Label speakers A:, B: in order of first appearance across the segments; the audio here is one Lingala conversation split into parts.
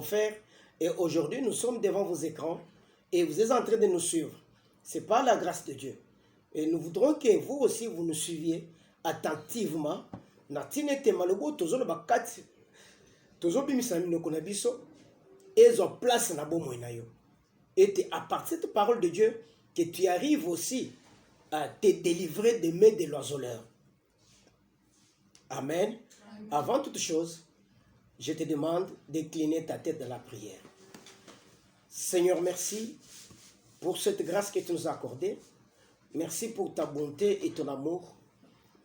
A: Frères, et aujourd'hui nous sommes devant vos écrans et vous êtes en train de nous suivre. C'est par la grâce de Dieu. Et nous voudrons que vous aussi vous nous suiviez attentivement. Et ont place na bon moyen. Et à partir de cette parole de Dieu que tu arrives aussi à te délivrer des mains de l'oiseleur. Amen. Amen. Avant toute chose, je te demande d'incliner ta tête dans la prière. Seigneur, merci pour cette grâce que tu nous as accordée. Merci pour ta bonté et ton amour.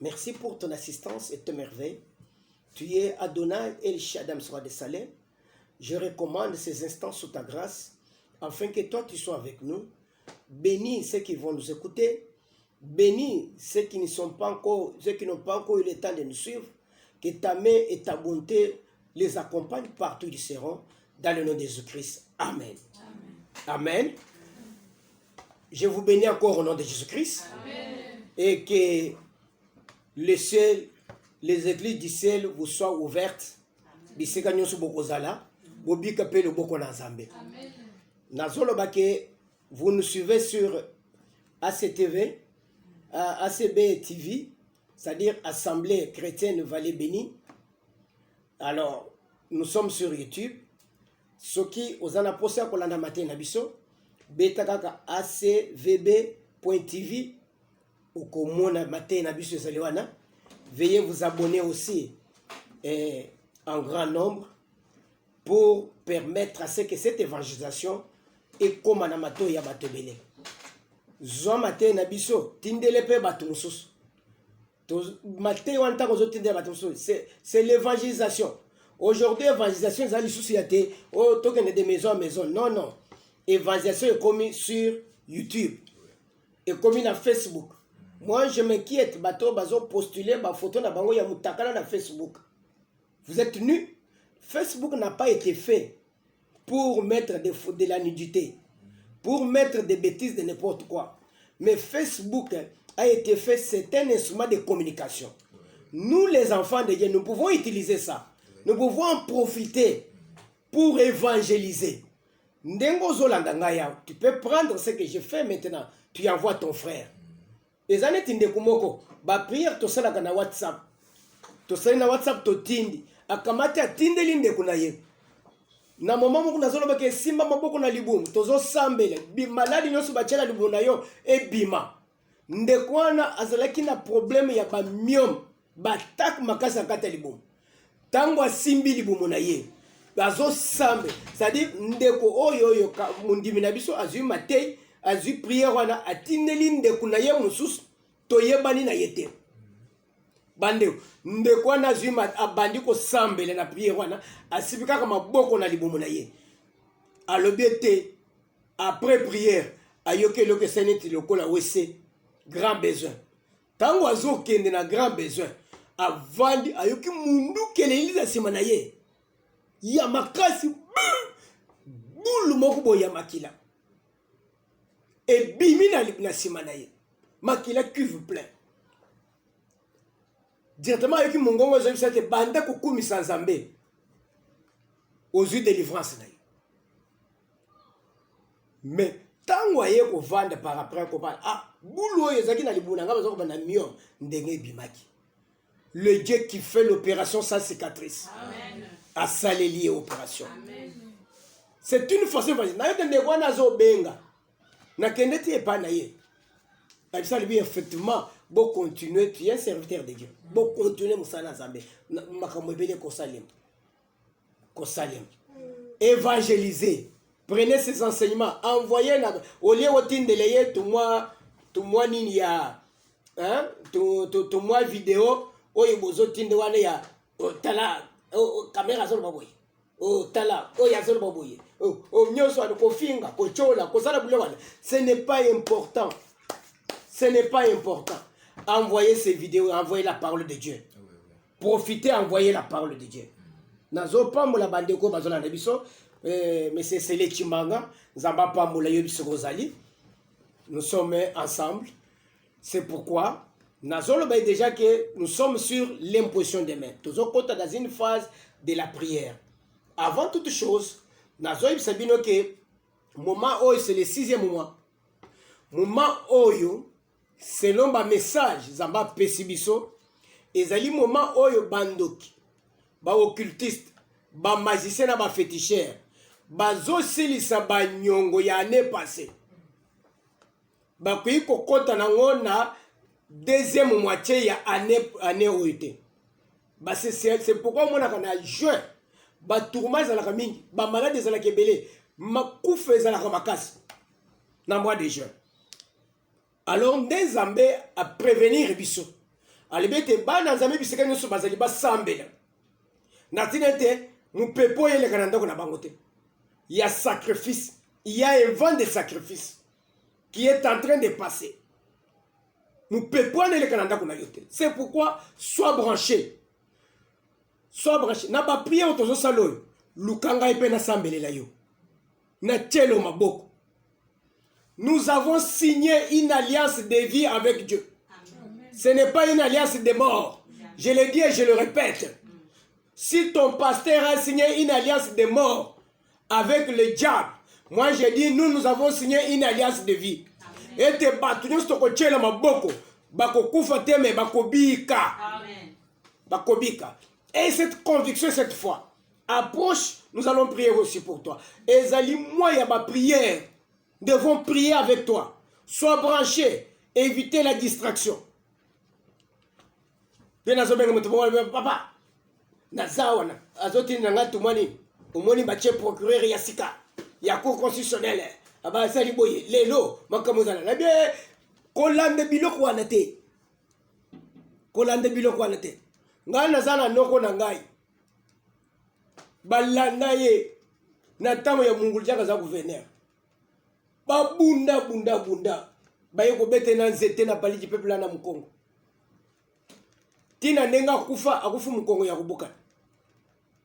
A: Merci pour ton assistance et tes merveilles. Tu es Adonai El Shaddai Sera de Salem. Je recommande ces instants sous ta grâce afin que toi tu sois avec nous. Bénis ceux qui vont nous écouter. Bénis ceux qui ne sont pas encore, ceux qui n'ont pas encore eu le temps de nous suivre. Que ta main et ta bonté les accompagnent partout où ils seront. Dans le nom de Jésus-Christ. Amen. Amen. Amen. Je vous bénis encore au nom de Jésus-Christ. Et que le ciel, les églises du ciel vous soient ouvertes. Amen. Vous nous suivez sur ACTV, ACB TV, c'est-à-dire Assemblée chrétienne Vallée Bénie. Alors, nous sommes sur YouTube. Ce qui aux anaposé à Kolanda Matin Nabiso, Betakaka ACVB.tv, ou Komona Matin Nabiso Zalewana. Veuillez vous abonner aussi en grand nombre pour permettre à ce que cette évangélisation est comme un amato ya batebele. Zo Matin Nabiso, Tindelepe Batumsus. C'est l'évangélisation. Aujourd'hui, l'évangélisation, c'est les sociétés. Oh, token de maison en maison. Non, non. L'évangélisation est commise sur YouTube. Et commise sur Facebook. Moi, je m'inquiète. Bato, bazo postuler ma photo na bango ya mutakala na Facebook. Vous êtes nus? Facebook n'a pas été fait pour mettre de la nudité, pour mettre des bêtises de n'importe quoi. Mais Facebook a été fait, c'est un instrument de communication. Nous, les enfants de Dieu, nous pouvons utiliser ça. Nous pouvons en profiter pour évangéliser. Tu peux prendre ce que je fais maintenant, tu envoies ton frère. Les années tinde kumoko, ba prière to sala na WhatsApp. To sala na WhatsApp to tindi, akamata tinde linde kunaye. Na moment moko nazolo ba ke simba maboko na libumu, tozo sambele, bi maladi nyoso ba chela libumu na yo e bima. Ndekwana azalaki na problème ya ba myome, ba tak makasa kata libumu. Tango asimbi libumu na ye bazo sambe, c'est-à-dire ndeko oyo mundimi na biso azui matei azui prière wana atindeli ndeko na ye mususu toyebani na yete bande ndeko wana azui abandi ko sambele na prière wana asibika kama maboko na libumu na ye alobiete après prière ayoke loke seneti lokola wese grand besoin tango azo kende na grand besoin avandi ayoki mundu keleliza sima na ye ya makasi bulu moko boy ya makila et bimi na sima na ye makila cuve plein directement ayoki mongongo zo bisate banda kokumisa nzambe aux yeux de délivrance na ye mais tango aye ko vanda par après ko ba bulu oyo ezaki na libuna ngaba zo ko bana mio ndenge bimaki. Le Dieu qui fait l'opération sans cicatrice. Amen. A salé lié opération. Amen. C'est une façon de faire. Effectivement, bon continuer, tu es un serviteur de Dieu. Bon continuer, évangéliser. Prenez ces enseignements. Envoyez au lieu de tout moi ninia, hein, tout moi vidéo. Oye bozo tinde wane ya tala kamera zolo baboye tala oya zolo baboye nyoso ane ko finga ko chola ko sala bule wane. Ce n'est pas important, ce n'est pas important. Envoyez ces vidéos, envoyez la parole de Dieu. Profitez, envoyez la parole de Dieu. Nazo pa mola bandeko bazola na biso mais c'est les Chimanga zamba pa mola yo biso Rosali. Nous sommes ensemble. C'est pourquoi Nazolo baye déjà que nous sommes sur l'imposition des mains. Toujours dans une phase de la prière. Avant toute chose, nazoyebisa bino ke moment oyo c'est le 6e mois. Moment oyo selon ba message zamba apesi biso ezali moment oyo bandoki ba occultiste ba magicien na ba féticheur bazosilisa banyongo ya année passée bakoki kokota nango na deuxième moitié ya année oyo te. C'est pourquoi omonaka na juin batourma ezalaka mingi bamalade ezalaka ebele makufa ezalaka makasi na mois de juin. Alors nde nzambe a prévenir biso alobi ete bana nzambe bisika nyonso bazali basambela na ntina ete mopepe oyo eleka na ndako na bango te. Il y a sacrifice, il y a un vent de sacrifice qui est en train de passer. Mopepe oyo eleka na ndako na yo te. C'est pourquoi sois branché. Sois branché. Na ba prière tozosala oyo lukanga epe na sambelela yo na tielo maboko. Nous avons signé une alliance de vie avec Dieu. Amen. Ce n'est pas une alliance de mort. Je le dis et je le répète. Si ton pasteur a signé une alliance de mort avec le diable, moi je dis nous avons signé une alliance de vie. Et te batu nous stoko tchela maboko bako kufa teme bako bika. Amen. Bako bika. Et cette conviction cette fois approche, nous allons prier aussi pour toi. Et zali moi ya ba prière. Devons prier avec toi. Sois branché. Éviter la distraction. Papa. Nazawana. Azoti nanga tumani. Umoni bache procureur yasika. Ya cour constitutionnelle. Aba sali boye. Lelo. Makamuzana. Nabie. Kolande biloko wana te. Kolande biloko wana te. Nga nazana noko na ngai. Balanda ye. Na tamo ya mungulu jaka za gouverneur. Babunda bunda bunda baye ko bete na nzete na paliji peuple na Mukongo tina nenga kufa akufu Mukongo ya kubuka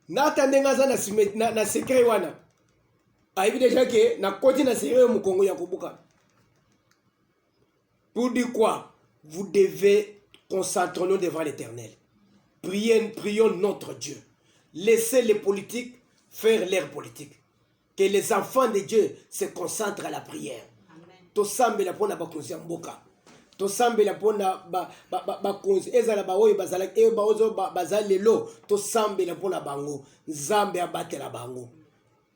A: nata nenga za na secret wana aibi déjà que na koti na secret Mukongo ya kubuka. Pour dire quoi? Vous devez concentrer-nous devant l'Éternel. Prions notre Dieu. Laissez les politiques faire leur politique. Que les enfants de Dieu se concentrent à la prière. Tosambe la pona bakonzi mboka. Tosambe la pona bakonzi ezala ba oyo bazala e ba ozo bazalelo. Tosambe la pona bango. Nzambe abatela bango.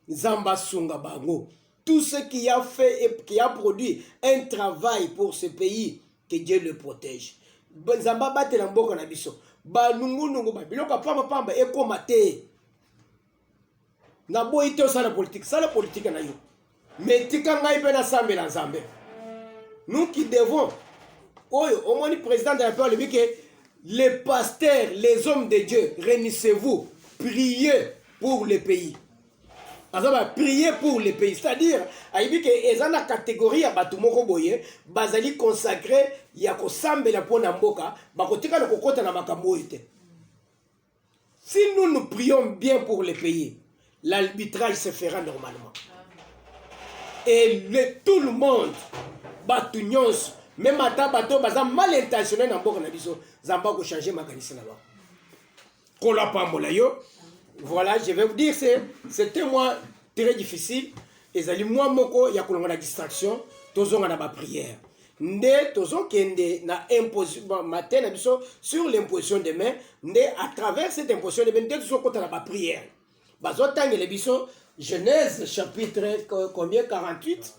A: Nzamba sunga bango. Tout ce qui a fait et qui a produit un travail pour ce pays, que Dieu le protège. Nzamba batela mboka na biso. Ba nungu nungu ba biloko pamba e komate. Na boite osala politique, ça la politique na yo. Mais tika ngai pe na sambe na nzambe. Nous qui devons au moins le président de la République que les pasteurs, les hommes de Dieu, réunissez-vous, priez pour le pays. Alors prier pour le pays, c'est-à-dire aibi que ezana catégorie ya batu moko boye, bazali consacré ya ko sambela pona mboka, bakotika na kokota na makambo ite. Si nous prions bien pour le pays, l'arbitrage se fera normalement. Et tout le monde, même à bateau, mal intentionné dans le biso, zamba ko changer ma kanisa là-bas. Kola pambola yo. Voilà, je vais vous dire, c'était un mois très difficile. Et zali moi moko ya kolonga la distraction, tozonga na ba prière. Nde tozon kende na imposition matin na biso sur l'imposition de main, nde à travers cette imposition de main, nde tozon kota na ba prière. Bazotang le biso Genèse chapitre combien 48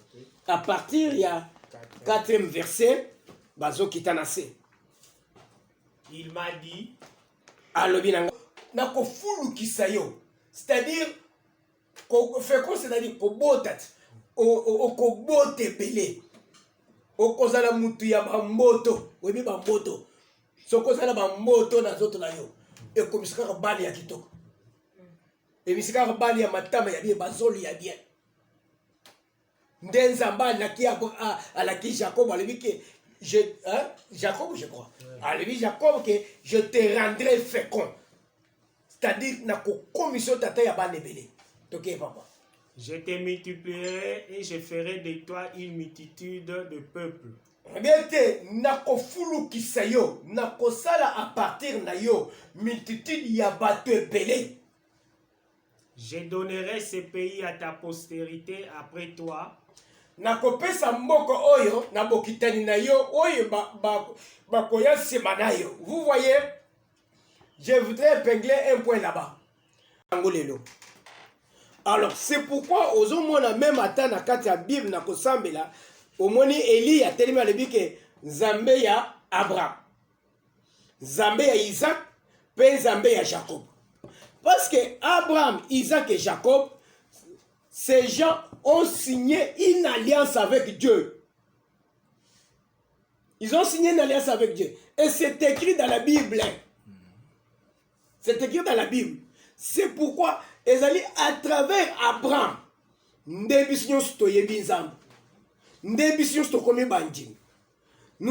A: à partir il y a 4e verset bazo kitanase.
B: Il m'a dit
A: alobina na ko fulu kisayo, c'est-à-dire ko fait quoi, c'est-à-dire ko botat o ko bote belé o ko zala mutu ya bamboto webi bamboto soko zala bamboto na zoto na yo e ko misaka bali ya kitoko. Et misika bali ya matama ya bien bazoli ya bien. Ndenzamba na ki à la qui Jacob a dit que Jacob je crois. A dit Jacob que je te rendrai fécond. C'est-à-dire na ko commission tata ya banebele. Toké papa.
B: Je te multiplierai et je ferai de toi une multitude de peuples.
A: Bien na ko fulu kisayo, na ko sala à partir na yo multitude ya bato ebele.
B: Je donnerai ce pays à ta postérité après toi.
A: Nakopesa mboko oyo na bokitani na yo oyo bakoya nsima na yo. Vous voyez, je voudrais épingler un point là-bas. Alors c'est pourquoi aux hommes même atteint na kati ya Bible na kosambela omoni Eli a tellement le que Nzambe ya Abraham, Nzambe ya Isaac, pe Nzambe ya Jacob. Parce que Abraham, Isaac et Jacob, ces gens ont signé une alliance avec Dieu. Ils ont signé une alliance avec Dieu. Et c'est écrit dans la Bible. C'est écrit dans la Bible. C'est pourquoi ils allaient à travers Abraham. Nous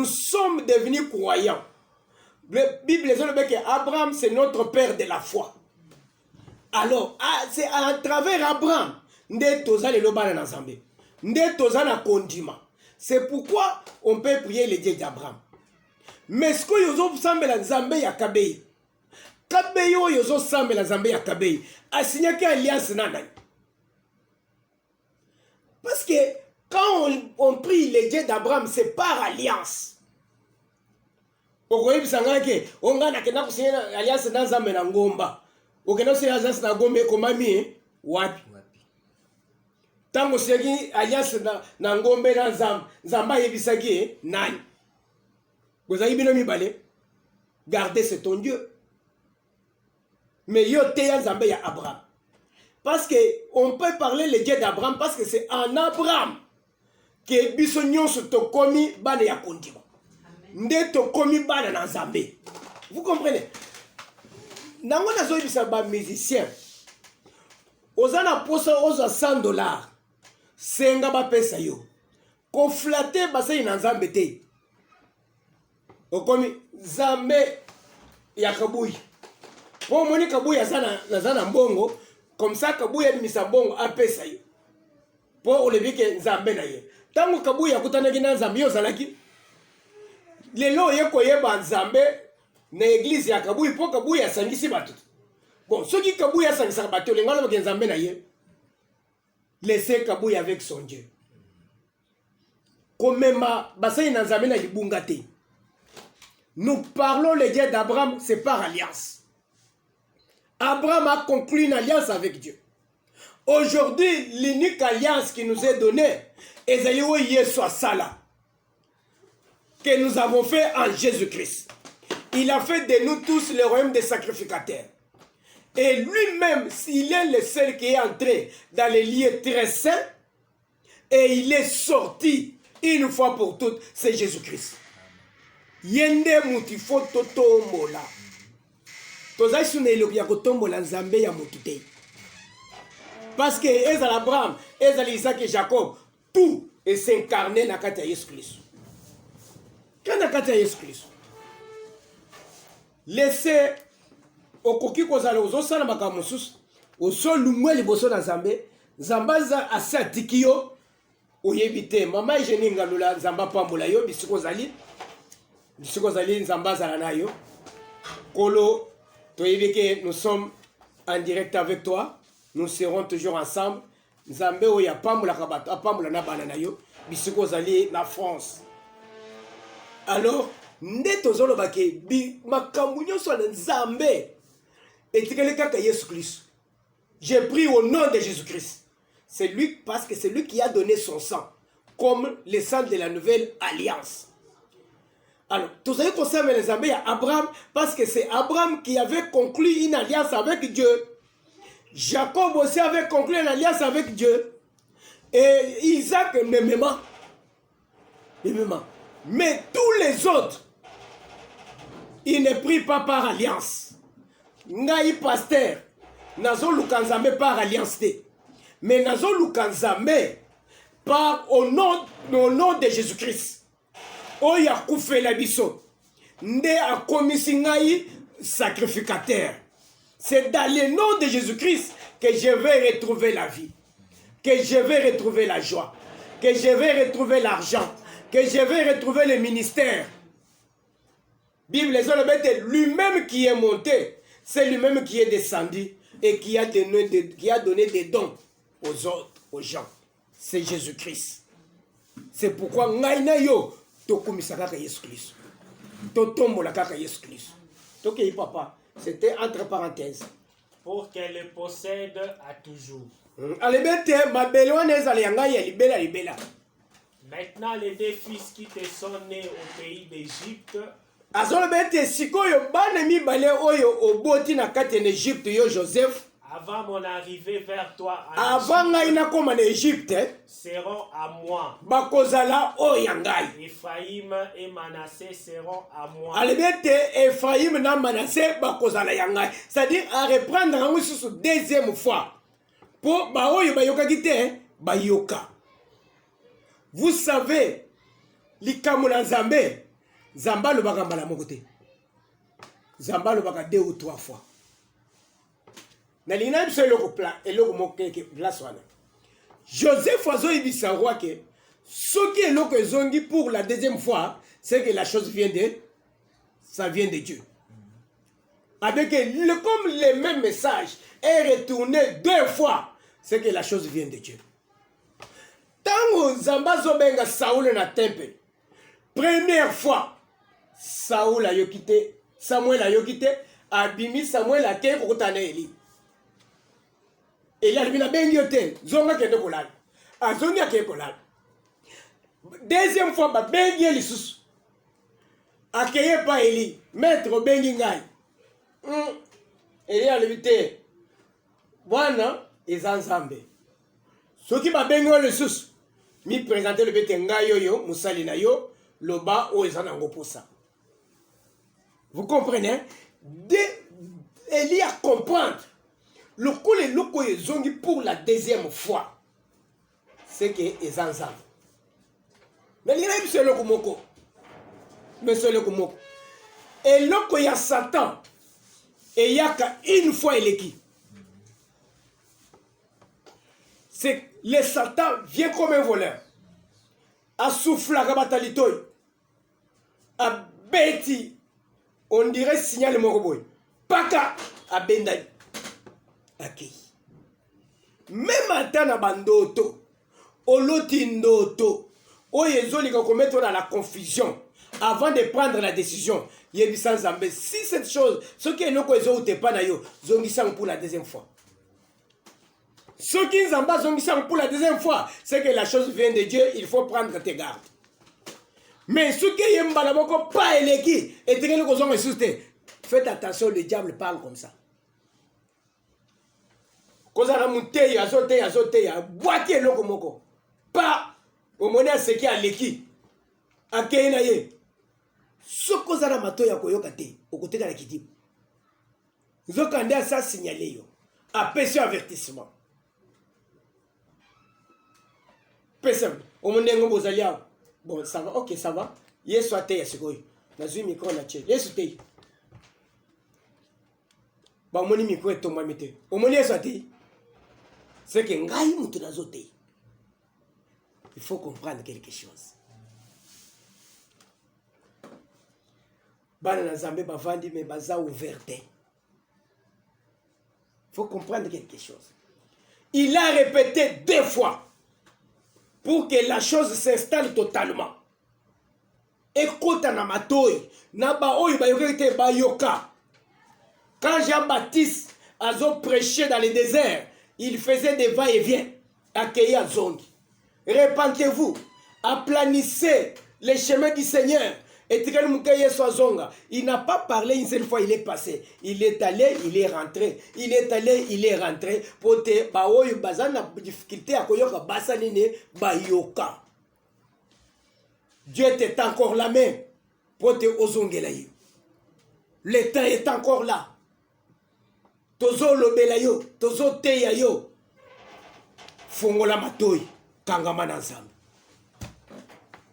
A: sommes devenus croyants. La Bible dit que Abraham, c'est notre père de la foi. Alors, c'est à travers Abraham. C'est pourquoi on peut prier le Dieu d'Abraham. Mais ce que vous savez, la Zambé ya Kabei. Kabei yozo sambe la Zambé ya Kabei. A signé une alliance nanai. Parce que quand on prie le Dieu d'Abraham, c'est par alliance. Okoyebi sanga ke onga na kena kusigné alliance na Zambé na ngomba. Okena kusigné alliance na ngombe komami wapi? Tango segi alliance na ngombe na Zamba yebisaki nani? Vous avez bien mis balé. Gardez, c'est ton Dieu. Mais yo te Zambé ya Abraham. Parce que on peut parler le Dieu d'Abraham parce que c'est en Abraham que bisognon se to komi bana ya kondima. Nde to komi bana na Zambé. Vous comprenez? Nango na zo bisa ba musicien. Ozana posa oza $100. Senga ba pesa yo. Ko flatter basa ina Nzambe te. Okomi Zambé ya Kabuyi. Po moni Kabuyi azana mbongo. Comme ça Kabuyi misa bongo apesa yo. Po olebike Nzambe na ye. Tango Kabuyi akutanaki na Nzambe yo zalaki. Lelo ye koyeba Nzambe na église ya Kabuyi po Kabuyi asangisi batu. Bon, soki Kabuyi asangisa batu lengalo ba Nzambe na ye. Laissez Kabuyi avec son Dieu. Komema basai na Nzambe na libunga te. Nous parlons le Dieu d'Abraham, c'est par alliance. Abraham a conclu une alliance avec Dieu. Aujourd'hui, l'unique alliance qui nous est donnée est Sala, que nous avons fait en Jésus-Christ. Il a fait de nous tous le royaume des sacrificateurs. Et lui-même, il est le seul qui est entré dans les lieux très saints et il est sorti une fois pour toutes, c'est Jésus-Christ. Yende mutifo totombola. Tozai sunelo ya kotombola Nzambe ya mutute. Parce que ezal Abraham, ezal Isaac et Jacob, tout est s'incarné na kati ya Yesu Christ. Quand na kati ya Yesu Christ. Laissez okoki kozala ozosala makambo mosusu, osolumwe liboso na Nzambe, Nzambe asa atiki yo oyebi te. Mama ejeni ngalola Nzamba pambola yo bisiko zali. Bisiko zali Nzamba zala na yo. Kolo toyebi ke nous sommes en direct avec toi. Nous serons toujours ensemble. Nzambe oya pambola kabato apambola na bana na yo bisiko zali na France. Alors nde tozoloba ke bi makambo nyonso na Nzambe etikele kaka Yesu Christ. J'ai pris au nom de Jésus-Christ. C'est lui, parce que c'est lui qui a donné son sang, comme le sang de la nouvelle alliance. Alors, tout ça concerne les Zambé à Abraham, parce que c'est Abraham qui avait conclu une alliance avec Dieu. Jacob aussi avait conclu une alliance avec Dieu. Et Isaac, même. Mais tous les autres, ils ne prient pas par alliance. Ngai pasteur, nazo lukanzambe par alliance te. Mais nazo lukanzambe par au nom de Jésus-Christ. Oya kufela biso. Nde akomisi ngai sacrificateur. C'est dans le nom de Jésus-Christ que je vais retrouver la vie, que je vais retrouver la joie, que je vais retrouver l'argent, que je vais retrouver le ministère. Bible les lui-même qui est monté, c'est lui-même qui est descendu et qui a donné des dons aux autres, aux gens. C'est Jésus-Christ. C'est pourquoi ngaina yo tokumisa kaka Yesu Christ. Totombola kaka Yesu Christ. Tokei papa, c'était entre parenthèses.
B: Pour qu'elle le possède à toujours.
A: Alebete mabelo neza yanga ya libela libela.
B: Maintenant les deux fils qui te sont nés au pays d'Égypte.
A: Azolebete sikoyo bana mibale oyo oboti na kati en Égypte yo Joseph.
B: Avant mon arrivée vers toi
A: avant ngaina koma en Égypte
B: seront à moi.
A: Bakozala oyangai.
B: Ephraïm et Manassé seront à moi.
A: Alebete Ephraïm na Manassé bakozala yangai. C'est-à-dire à reprendre en sous deuxième fois. Pour ba oyo bayoka kite bayoka. Vous savez likamula Nzambe Zamba le baka mbala moko te. Zamba le baka 2 ou 3 fois. Na lina biso eloko pla eloko mokeke place wana. Joseph azo ibisa roi que ce qui est eloko ezongi pour la deuxième fois, c'est que la chose vient de Dieu. Avec comme le même message est retourné 2 fois, c'est que la chose vient de Dieu. Tango Zamba zo benga Saoul na temple. Première fois Saoul a yo quitté, Samuel a yo quitté, abimi Samuel a ke kokutana Eli. Eli alibina bengi yote, zonga kende kolala. Azongi ake kolala. Deuxième fois ba bengi Eli susu. Akeye pa Eli, maître bengi ngai. Eli alibite. Bwana eza Nzambe. Soki ba bengi le susu, mi présenter le bete ngai yoyo, musali na yo, loba o eza nango posa. Vous comprenez? Eli a comprendre. Le coup les locaux zongi pour la deuxième fois. C'est que les ensemble. Mais il y a un seul locomoko. Mais seul locomoko. Et locaux y a Satan. Et il y a qu'une fois il est qui? C'est le Satan vient comme un voleur. A soufflé à batalitoy. A bêti. On dirait signal moroboy. Paka a bendai. Ok. Même à na bandoto. Oloti ndoto. Oyezoli ko commettre dans la confusion avant de prendre la décision. Yebisan Zambé. Si cette chose, ce qui est loko ezo te pa na yo, zongisang pour la deuxième fois. Ce qui Zamba zongisang pour la deuxième fois, c'est que la chose vient de Dieu, il faut prendre tes gardes. Mais ce qui est mbalaboko pas eleki et te le kozonga suste. Faites attention, le diable parle comme ça. Kozana muteya azoteya boîtier loko moko. Pas au monnaie ce qui a leki. Akena ye. Ce kozana matoya koyoka te, okoteka la kiti. Zokande ça signaler yo. Apesi avertissement. Personne. Au monengo bozalia. Bon, ça va, ok, ça va. Yesu ate ya sikoyo. Nazui micro na che. Yesu te. Ba moni micro etomba mete. Omoni Yesu ate. C'est que ngai mutu nazote. Il faut comprendre quelque chose. Bana na Nzambe bavandi mais baza ouverte. Il faut comprendre quelque chose. Il a répété 2 fois. Pour que la chose s'installe totalement. Écoute na matoi, na ba oyo ba yoka ba yoka. Quand Jean-Baptiste a prêché dans le désert, il faisait des va-et-vient, accueillir Zongi. Répentez-vous, aplanissez les chemins du Seigneur. Et il n'a pas parlé une seule fois, il est passé. Il est allé, il est rentré. Il est allé, il est rentré. Pour te baoyo bazana difficulté à koyoka basanine bayoka. Dieu est encore la main pour te ozongelayo. Le temps est encore là. Tozo lobelayo, tozo teyayo. Fongola matoi, kangama nanzam.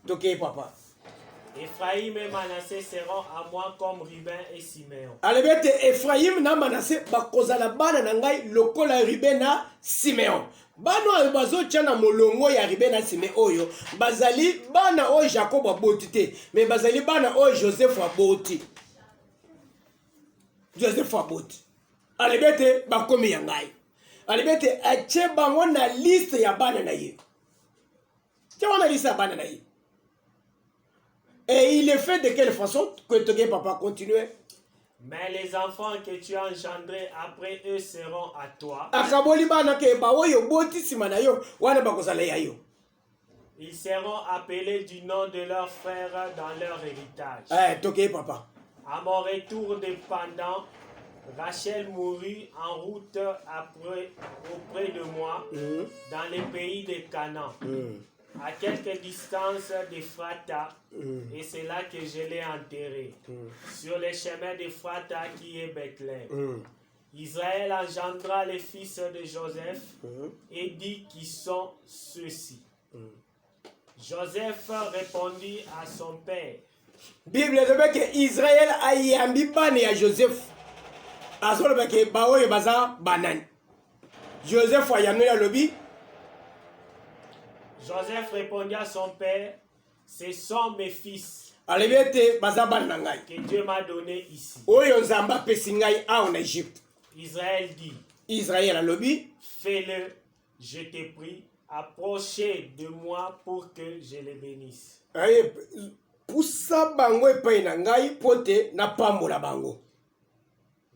A: Donc papa.
B: Ephraïm et Manassé seront à moi comme Ruben et Siméon.
A: Alebete Ephraïm na Manassé bakozala bana na ngai lokola Ruben na Siméon. Bano bazo tchana molongo ya Ruben na Siméon oyo bazali bana oyo Jacob aboti te, mais bazali bana oyo Joseph aboti. Joseph aboti. alibete bakomi ya ngai alibete ache bango na liste ya bana na ye tu vois la liste ya bana na ye et il est fait de quelle façon que Togué papa continue.
B: Mais les enfants que tu as engendrés après eux seront à toi.
A: Akaboli bana ke ba oyo botisima na yo wana bakozala ya yo.
B: Ils seront appelés du nom de leurs frères dans leur héritage.
A: Togué papa.
B: À mon retour de Pandan, Rachel mourut en route auprès de moi dans les pays de Canaan, à quelque distance d'Ephrata, et c'est là que je l'ai enterré, sur les chemins d'Ephrata qui est Bethléem. Israël engendra les fils de Joseph et dit qui sont ceux-ci. Joseph répondit à son père.
A: Bible dit que Israël a yambi bani ya Joseph. Azolo beke baoye baza banani. Joseph a yambi ya lobi.
B: Joseph répondit à son père, ce sont mes fils
A: Alebete baza banangai.
B: que Dieu m'a donné ici.
A: Oyo nzamba pesingai a en Égypte.
B: Israël dit,
A: Israël a lobi.
B: fais-le, je t'ai prie, approchez de moi pour que je les bénisse.
A: Aye pusa bango epai na ngai pote na pambola bango.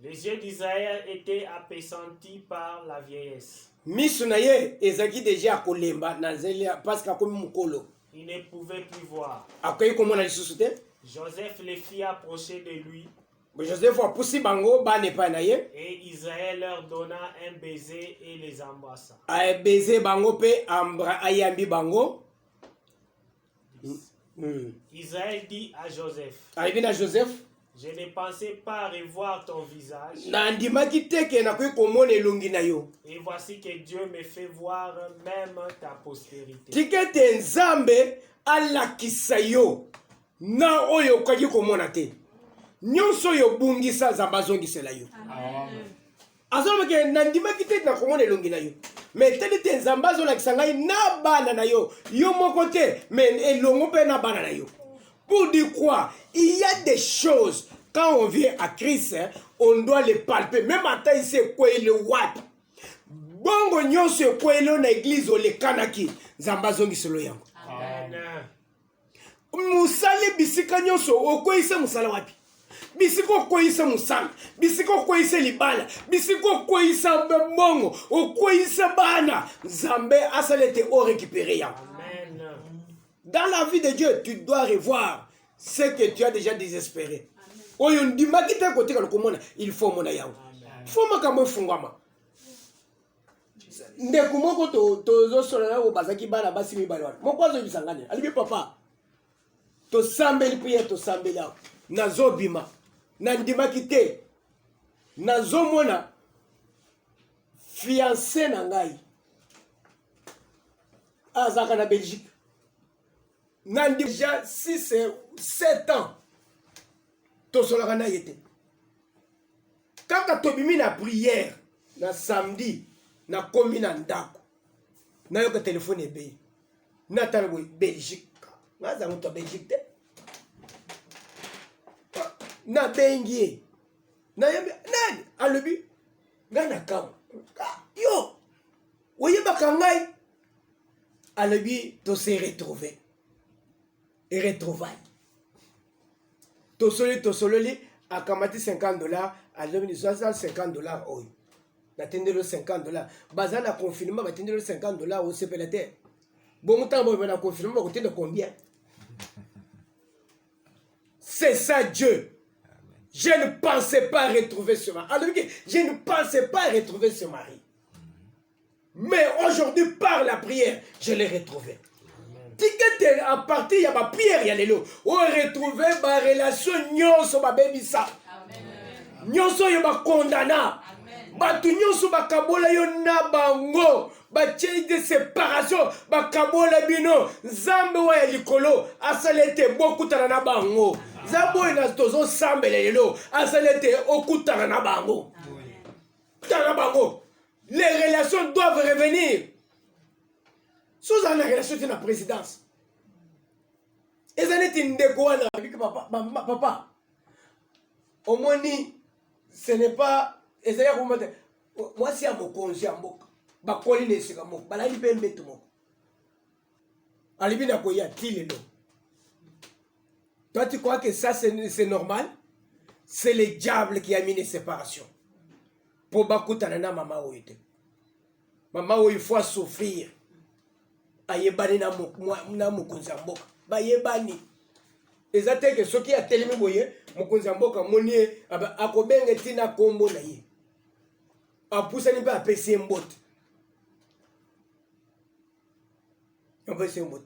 B: Les yeux d'Israël étaient appesantis par la vieillesse.
A: Misu na ye ezaki déjà kolemba na zelia parce que akomi mukolo.
B: Il ne pouvait plus voir.
A: Akoyi komona lisusu te.
B: Joseph les fit approcher de lui.
A: Joseph a poussé bango bana epai na ye.
B: Et Israël leur donna un baiser et les embrassa.
A: A baiser bango pe ayambi bango.
B: Israël dit à Joseph,
A: Arrivé à Joseph.
B: je ne pensais pas revoir ton visage.
A: Nandimaki teke na koyi komona elongi na yo.
B: Et voici que Dieu me fait voir même ta postérité.
A: Tikete nzambe alakisa yo na oyo okaki komona te. Nyonso yo bungisa nzambe azongisela yo. Azolobake nandimaki te na komona elongi na yo. Mais teli te nzambe azolakisa ngai na bana na yo. Yo moko te, mais elongo mpe na bana na yo. Pour dire quoi? Il y a des choses, quand on vient à Christ, on doit les palper. Même à taille, c'est quoi le wat. Bongo nyon se quoi le na église ou le kanaki. Zambazongi solo yango.
B: Amen.
A: Musale bisika nyonso okoi se musala wapi. Bisiko koi se musala. Bisiko koi se libala. Bisiko koi se bongo. Okoi se bana. Zambe asalete o récupérer yango.
B: Amen.
A: Dans la vie de Dieu, tu dois revoir ce que tu as déjà désespéré. Il faut mon ayam. Il faut ma fungama. Ndekumoko to sola o bazaki bana basi mi balwa. Mokwazo bisangane. Alibi papa. To sambeli prière to sambeli. Nazo bima. Nandimaki te. Nazo mona fiancé na ngai. Azaka na Belgique. Nan déjà 6 7 ans. Tosolaka na yete. Kaka tobimi na prière na samedi na komi na ndako. Na yoka téléphone ebe. Na talo Belgique. Na za muto Belgique te. Na bengi. Na yembe nani alobi ngana kam. Yo. Oyeba kangai. Alobi to se retrouver. Et retrouvailles. Tosololi, a kamati $50, à l'homme $50, oh. N'attendez le $50. Bazana confinement, attendez le $50 au CPLT. Bon temps, bon, on a confinement, côté de combien? C'est ça Dieu. Je ne pensais pas retrouver ce mari. Alors, je ne pensais pas retrouver ce mari. Mais aujourd'hui, par la prière, je l'ai retrouvé. Tikete à partir ya ba prière ya lelo o retrouver ba relation nyonso ba bebisa nyonso yo ba condamna ba tu nyonso ba kabola yo na bango ba chei de séparation ba kabola bino nzambe wa ya likolo asalete bokutana na bango zabo ina tozo sambele lelo asalete okutana na bango tana bango les relations doivent revenir. Sous la relation de la présidence. Et ça n'est pas papa. Au moins, ce n'est pas ezali komata mwasi ya mokonzi ya mboka bakoli na esika moko balali mpe mbeto moko alibi na koya ti lelo. Toi tu crois que ça c'est normal? C'est le diable qui a mis les séparations pour bakutana na mama oyo te. Mama oyo il faut souffrir ayebani na mokonzi ya mboka bayebani eza te ke soki atelemi boye mokonzi ya mboka moni akobenga tina kombo na ye apusani mpe apesi ye mbote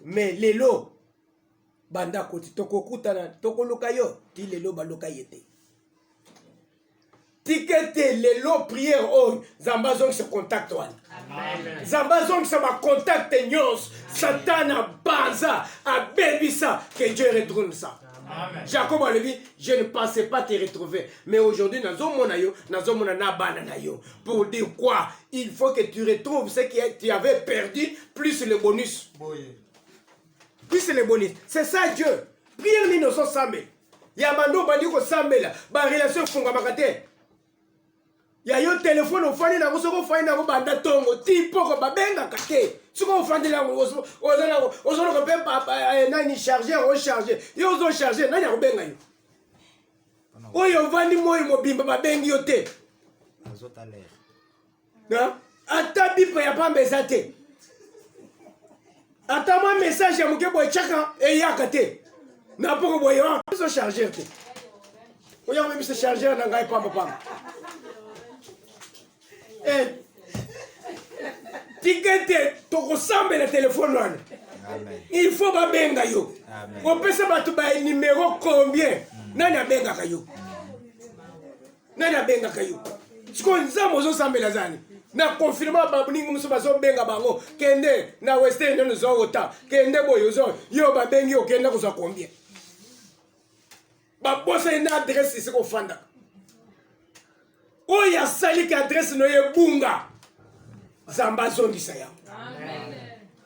A: mais lelo banda koti tokokutana tokoluka yo ti lelo baloka ye te tikete lelo prière oyo nzambe azongisa contact wana nzambe azongisa bacontact nyonso satana banza abebisa que Dieu retourne ça. Amen. Jacob a dit, je ne pensais pas te retrouver. Mais aujourd'hui, pour dire quoi? Il faut que tu retrouves ce que tu avais perdu, plus le bonus. Plus le bonus. C'est ça Dieu. Prière ni nous sommes sambe. Yamando bandiko sambe la. Ba relation funga makate. Ya yo téléphone ofani na soko fani na banda tongo ti poko babenga kate. Soko ofani la ozona ko pempa nani charger recharger. Yo ozo charger nani akobenga yo. Oyo vandi moyo mobimba babengi yo te.
C: Azota l'air.
A: Na ata bipa ya pamba ezate. Ata moi message ya muke boy chaka e yakate. Na poko boy yo so charger te. Oyo même ce charger na ngai pamba. Tikete toko sambe le téléphone là. Il faut ba benga yo. On peut se battre ba numéro combien? Nani abenga kayo? Nani abenga kayo? Siko nzamo zo sambe la zani. Na confirmer ba ningu muso bazo benga bango. Kende na western no zo ota. Kende boyo zo yo ba bengi yo kende ko zo combien? Ba bossa ina adresse ici ko fanda. Oya sali ki adresse no ye bunga. Zamba zongisa ya. Amen.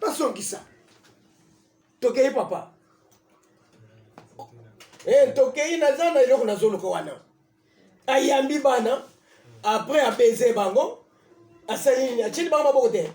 A: Pas zongisa. Tokei papa. Tokei na zana iloko na zolo ko wana. Ayambi bana après apaiser bango asali ni acheli bango maboko te.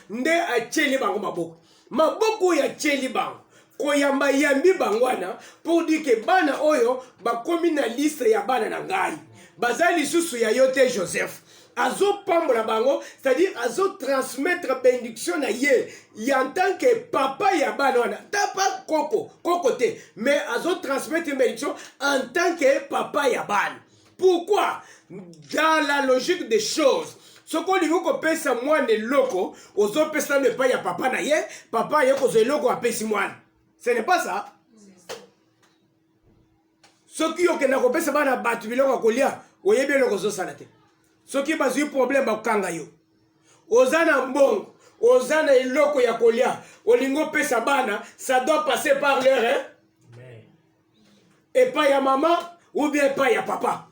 A: Nde acheli bango maboko. Maboko ya cheli bango. Koyamba yambi bango wana pour dire que bana oyo bakomi na liste ya bana na ngai. Bazali susu ya yote Joseph. Azo pambola bango, c'est-à-dire azo transmettre bénédiction na ye. Y en tant que papa ya bana wana. Ta pas koko te, mais azo transmettre une bénédiction en tant que papa ya bana. Pourquoi? Dans la logique des choses. Ce qu'on dit que pesa moi ne loko, ozo pesa ne pas ya papa na ye, papa ye ko zo loko apesi moi. Ce n'est pas ça. Ce qui yo kena ko pesa bana batu biloko kolia, oyebi loko zo salate. Ce qui bazui problème bakanga yo. Ozana mbongo, ozana iloko ya kolia, olingo pesa bana, ça doit passer par leur hein? Et pas ya maman ou bien pas ya papa.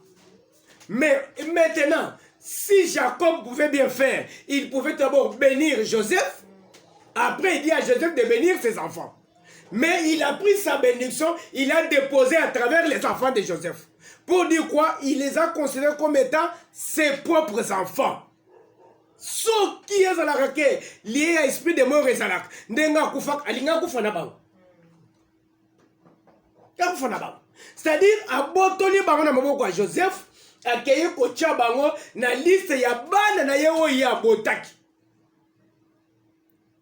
A: Mais maintenant, si Jacob pouvait bien faire, il pouvait d'abord bénir Joseph, après il dit à Joseph de bénir ses enfants. Mais il a pris sa bénédiction, il a déposé à travers les enfants de Joseph. Pour dire quoi? Il les a considérés comme étant ses propres enfants. Ce qui est à la raquette, lié à l'esprit de mort et zalak. Ndenga kufak, alinga kufana bang. C'est-à-dire, à botoli bango na maboko à Joseph, akeye kocha bango na liste ya bana na ye oya botaki.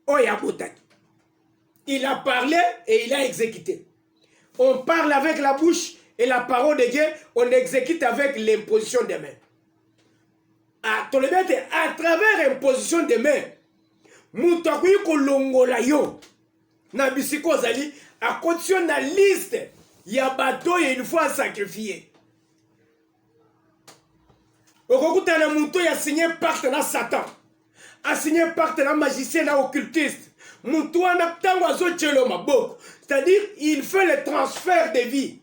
A: Oya botaki. Il a parlé et il a exécuté. On parle avec la bouche et la parole de Dieu, on exécute avec l'imposition des mains. À travers l'imposition des mains, Moutakoui kolongola yo, na bisiko zali, à condition na liste, il y a bateau et une fois sacrifié. Okokuta na mouto ya signé pacte na Satan, a signé pacte na magicien na occultiste. Moutouana tango azo tchelo maboko. C'est-à-dire, il fait le transfert de vie.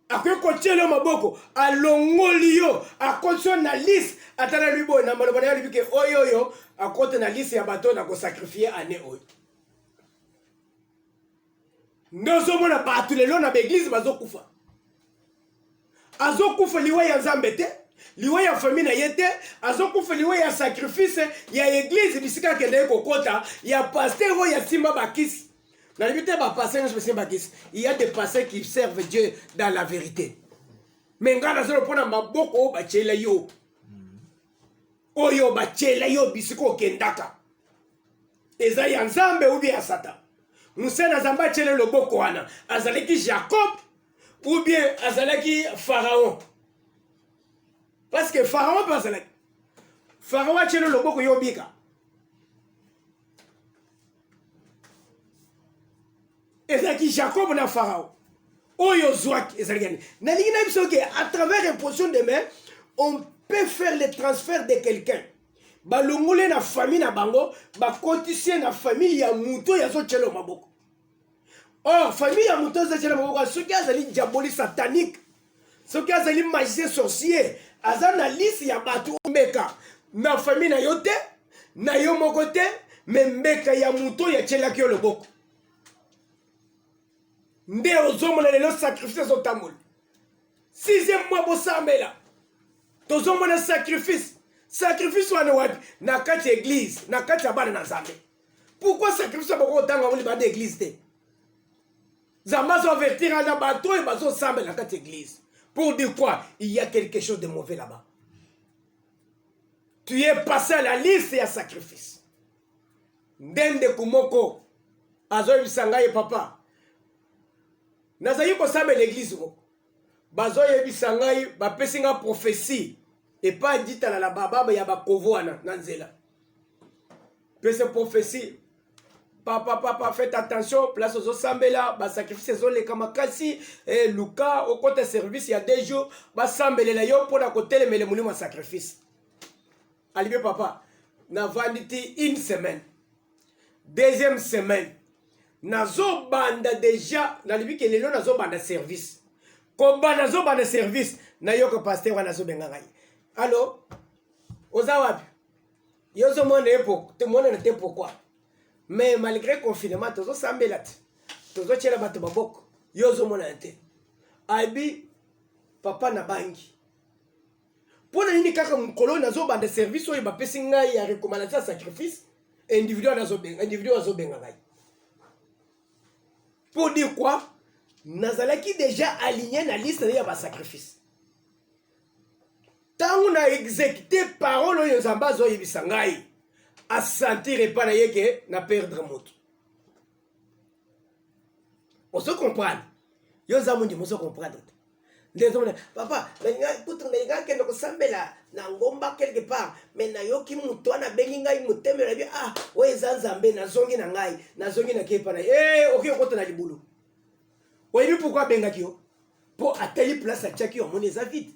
A: Après qu'on tchelo maboko, a longolio, a condition na liste, atana lui boy na malobana lui que oyoyo, a côté na liste ya bateau na ko sacrifier année oyo. Nous sommes na bateau le long na l'église bazo kufa. azokufa liwa ya nzambe te, liwa ya famille na ye te, azokufa liwa ya sacrifice ya église bisika kende kokota ya pasteur oyo ya simba bakisi. Na limite ba pasteur na simba bakisi. Il y a des pasteurs qui servent Dieu dans la vérité. Mais ngana zelo pona maboko ba chela yo. Oyo ba chela yo bisiko kendaka. Eza ya nzambe ou bien ya Satan. Musena zamba chela loboko wana. Azalaki Jacob ou bien azalaki Pharaon. Parce que Pharaon pas azalaki. Pharaon chela loboko yo bika. Ezalaki Jacob na Pharaon. Oyo zwak ezalaki. Na lingina biso ke à travers imposition de main, on peut faire le transfert de quelqu'un. Balongole na famille na bango, ba cotiser na famille ya muto ya zo chelo maboko. Or famille ya muto za chelo maboko, soki azali diabolique satanique, soki azali magicien sorcier, azana liste ya batu mbeka na famille na yote, na yo moko te, me mbeka ya muto ya chela ki loboko. Nde ozomona lelo sacrifice zotamol. 6e mois bosambela. Tozomona sacrifice. Sacrifice wana wapi? Na kati église, na kati ya bana na Nzambe. Pourquoi sacrifice bako tanga ngoli bana église te? Zamba zo avertir na bato et bazo sambela na kati église. Pour dire quoi? Il y a quelque chose de mauvais là-bas. Tu es passé à la liste ya sacrifice. Ndende kumoko azo bisanga ye papa. Nazayi ko sambe l'église ko. Bazo yebisa ngai bapesi nga prophétie et pas dit à la baba ya bakovo wana nanzela. Pese prophétie. Papa faites attention, place aux sambela, ba sacrifice zo le kamakasi et Luka au côté service il y a 2 jours, ba sambelela yo pour la côté le mulimo sacrifice. Alibi papa, na vanité une semaine. 2e semaine. Nazo banda déjà na libi ke lelo nazo banda service. Komba nazo banda service na yoko pasteur wana zo benga ngai. Allô? Oza wapi? Yozo mona epo, te mona na te pourquoi? Mais malgré confinement tozo sambela te. Tozo chela bato baboko. Yozo mona te. Abi papa na bangi. Pona nini kaka mkolo nazo banda service oyo bapesi ngai ya recommandation sacrifice individuel nazo benga ngai. Pour dire quoi? Nazalaki déjà aligné na liste de ba sacrifice. Tant na exécuté parole oyo Nzamba zo yebisa ngai a sentir pas na yeke na perdre moto. On se comprend. Yo zamundi mo se comprendre. Ndezomona papa, nga kutunga nga kendo ko sambela na ngomba quelque part, mais na yoki muto na bengi ngai mutemela bi we Nzambe na zongi na ngai, na zongi na kepa na oki okota na libulu. Oyebi pourquoi benga kio? Pour atteindre place à tchaki on moneza vite.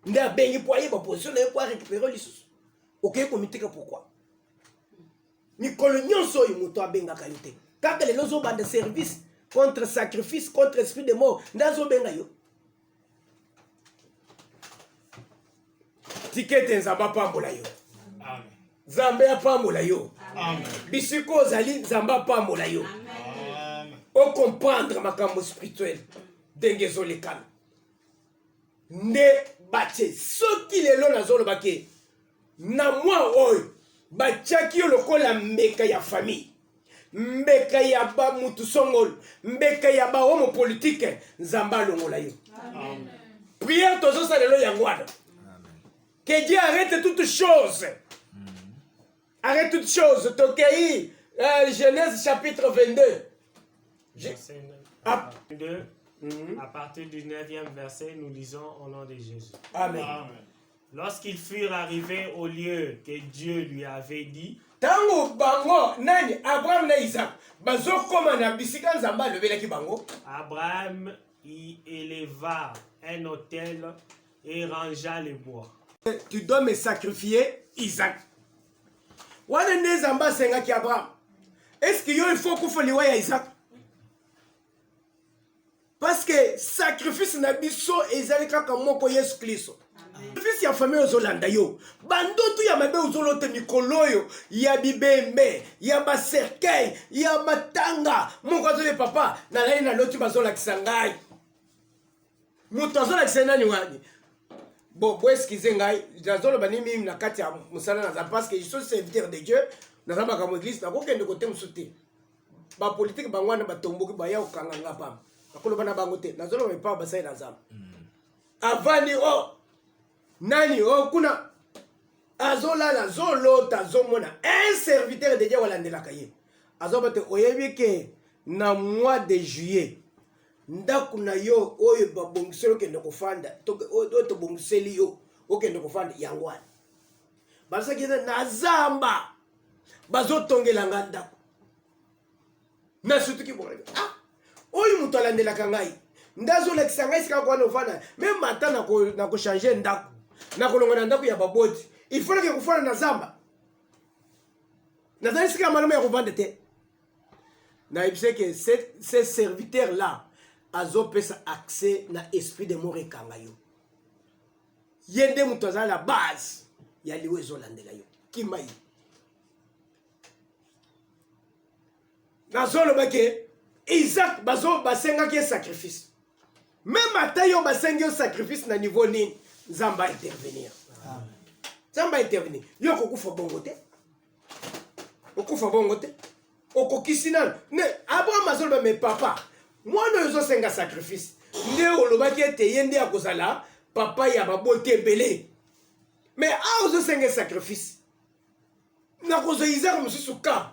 A: Nda bengi pour yeba position na pour récupérer lisusu. OK comité pourquoi? Ni kolonyoso yo muto abenga kalite. Kaka le lozo bande service contre sacrifice, contre esprit de mort, ndazo benga yo. Tikete Nzamba pambola yo.
C: Amen.
A: Nzambe pambola yo.
C: Amen.
A: Bisiko zali Nzamba pambola yo.
C: Amen.
A: O comprendre makambo spirituel dengezo lekana. Nde bache soki lelo nazolo bake na mwa oyo bachaki yo lokola mbeka ya famille. Mbeka ya ba mutu songol, mbeka ya ba homo politique Nzamba longola yo.
C: Amen.
A: Prière tozo sa lelo yangwana. Que Dieu arrête toutes choses. Arrête toutes choses. Tokei, Genèse chapitre 22.
B: À partir du 9e verset, nous lisons au nom de Jésus.
A: Amen.
C: Amen.
B: Lorsqu'ils furent arrivés au lieu que Dieu lui avait dit,
A: Tango bango nani Abraham na Isaac bazo koma na bisika Nzamba lobelaki bango.
B: Abraham y éleva un autel et rangea les bois.
A: Tu dois me sacrifier Isaac. Wana ne Nzamba senga ki Abraham. Est-ce que yo il faut qu'on liwa ya Isaac? Parce que sacrifice na biso ezali kaka moko Yesu Kristo. Sacrifice ya famille ozolanda yo. Bandotu ya mabe ozolote mikolo yo, ya bibembe, ya baserkei, ya matanga. Moko azole papa na lai na loti bazola kisangai. Muto azolakisa nani wani. Bon, bon, excusez ngai, nazolo bani mimi na kati ya musala na parce que je suis serviteur de Dieu, nazaba ka église na kokende côté musuti. Ba politique bangwana batomboki baya okanganga pam. Akolo bana bango te, nazolo me pa basai na zamba. Avani oh nani oh kuna azola la zolo tazomona un serviteur de Dieu walandela kaye. Azobate oyebi ke na mois de juillet ndaku na yo oyo babongiselo kende kofanda to bongiseli yo okende kofanda yangwana basaki na zamba bazotongela nga ndaku na sutuki bora oyo mutu alandelaka ngai ndazolekisa ngai sika kwana ofanda même mata na kochange ndaku na kolonga na ndaku ya baboti il faut que kofanda na zamba nazali sika malama ya kovanda te na ibise que ces serviteurs là azopesa accès na esprit de mort ekanga yo yende mutu azala la base ya liwe ezolandela yo kimai nazoloba ke Isaac basengaki ye sacrifice même ata yo basengi yo sacrifice na niveau nini nzamba intervenir nzamba intervenir yo kokufa bongo te okufa bongo te okokisi nano ne Abraham azoloba me papa mwana oyo ozosenga sacrifice nde olobaki ete ye nde akozala papa ya baboti ebele mais a ozosenga sacrifice nakozwa Isaac mosusu ka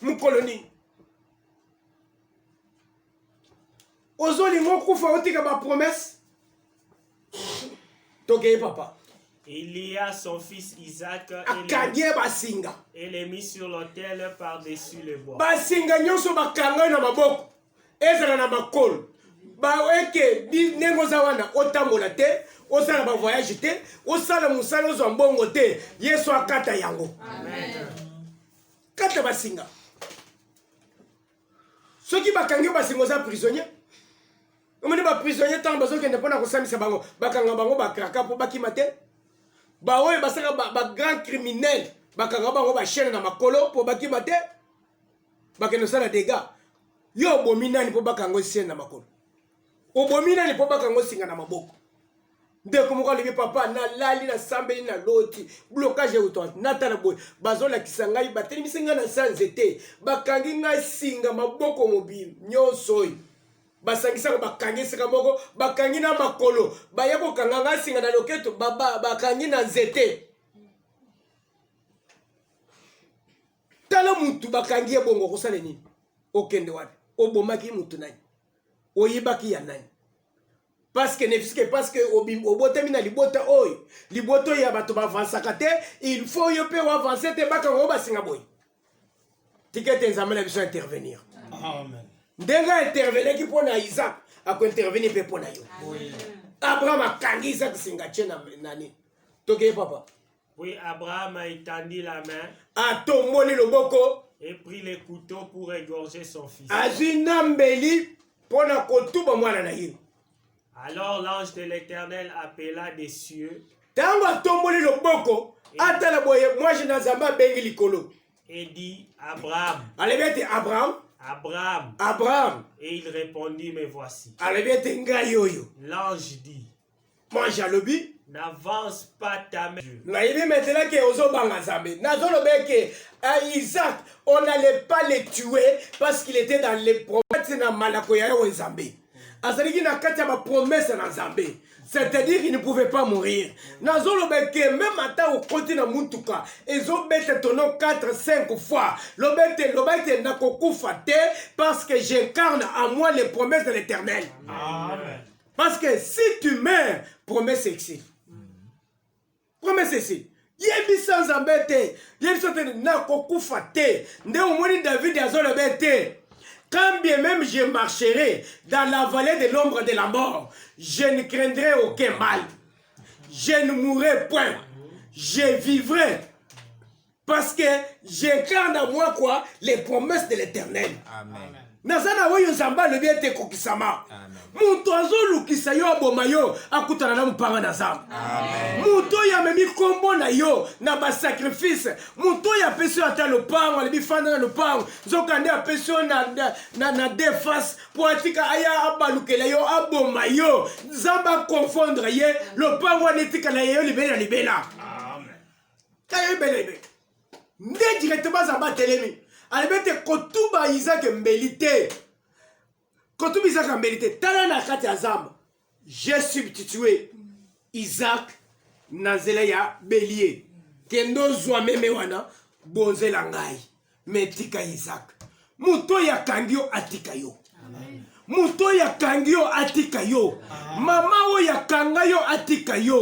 A: mokolo nini ozolinga okufa otika bapromese tokeye papa.
B: Il lia son fils Isaac et les mit sur l'autel par-dessus le bois.
A: Basinga nyonso bakanga na maboko ezala na makolo baeke nengo za wana otambola te osala ba voyage te osala musala ozo mbongo te Yesu akata yango. Amen. Kata basinga soki bakangi basinga za prisonnier omoni ba prisonnier tant bazokende pona kosamisa bango bakanga bango bakraka po bakima te ba oyo basaka ba grand criminel bakanga bango ba chaîne na makolo po bakima te bakeno sala dégâts yo bomi nani po bakango chaîne na makolo obomi nani po bakango singa na maboko ndeko moko alibi papa na lali na sambeli na loti blocage auto natala boy bazola kisangai bateli misinga na sanzete bakangi ngai singa maboko mobile nyonso basangisa bakangi sika moko bakangi na makolo bayako kanga ngai singa na loketo bakangi na nzete tala mutu bakangi ebongo kosala nini okende wapi obomaki mutu nani oyibaki ya nani parce que obotami na libota oyo liboto ya bato bavansaka te il faut yo pe avancer te bakango basinga boy tikete nzambe na biso intervenir. Amen. Ndenga intervenir pour na Isaac ako intervenir pe pour na yo. Abraham akangi Isaac singa chena nani toke papa.
B: Oui, Abraham a étendu la main
A: atomboli loboko
B: et pris le couteau pour égorger son fils.
A: Azinambeli pona kotuba mwana na ye.
B: Alors l'ange de l'Éternel appela des cieux.
A: Tango atomboli loboko atala boye moi je nazamba bengi likolo.
B: Et dit Abraham.
A: Alebete Abraham.
B: Abraham.
A: Abraham.
B: Et il répondit me voici.
A: Alebete ngayoyo.
B: L'ange dit.
A: Moi jalobi.
B: N'avance pas ta main.
A: Naïbi maintenant que ozo banga zambe. Nazolobe que à Isaac on n'allait pas le tuer parce qu'il était dans les promesses na malakoya o Zambé. Azaliki na kati ma promesse na Zambé. C'est-à-dire qu'il ne pouvait pas mourir. Nazolobe que même ata o konti na mutuka ezo bete tono 4-5 fois. Lobete na kokufa te parce que j'incarne en moi les promesses de l'Éternel. Amen. Parce que si tu meurs, promesse existe. Promesse ici. Yebi sans embêter. Yebi sans na kokufa te. Nde omoni David azolobete. Quand bien même je marcherai dans la vallée de l'ombre de la mort, je ne craindrai aucun mal. Je ne mourrai point. Je vivrai. Parce que j'incarne à moi quoi? Les promesses de l'Éternel. Amen. nazana oyo nzamba alobi ete ekokisama moto azolukisa yo aboma yo akutana na mopanga na zamba moto oyo amemi kombo na yo na basacrifice moto oyo apesi yo ata lopango alobi fanda na lopango nzoka nde apesi yo na defase mpo atika aya abalukela yo aboma yo nzambe akonfondre ye lopango wana etikala ye yo libela na libela kaya libela libela nde directement nzambe atelemi alobi ete kotuba Isaac mbeli te kotuba Isaac mbeli te tala na kati ya zamba j'ai substitué Isaac na nzela ya belie kendo zwa meme wana bonzela ngai me tika Isaac moto oyo akangi yo atika yo moto oyo akangi yo atika yo mama oyo akanga yo atika yo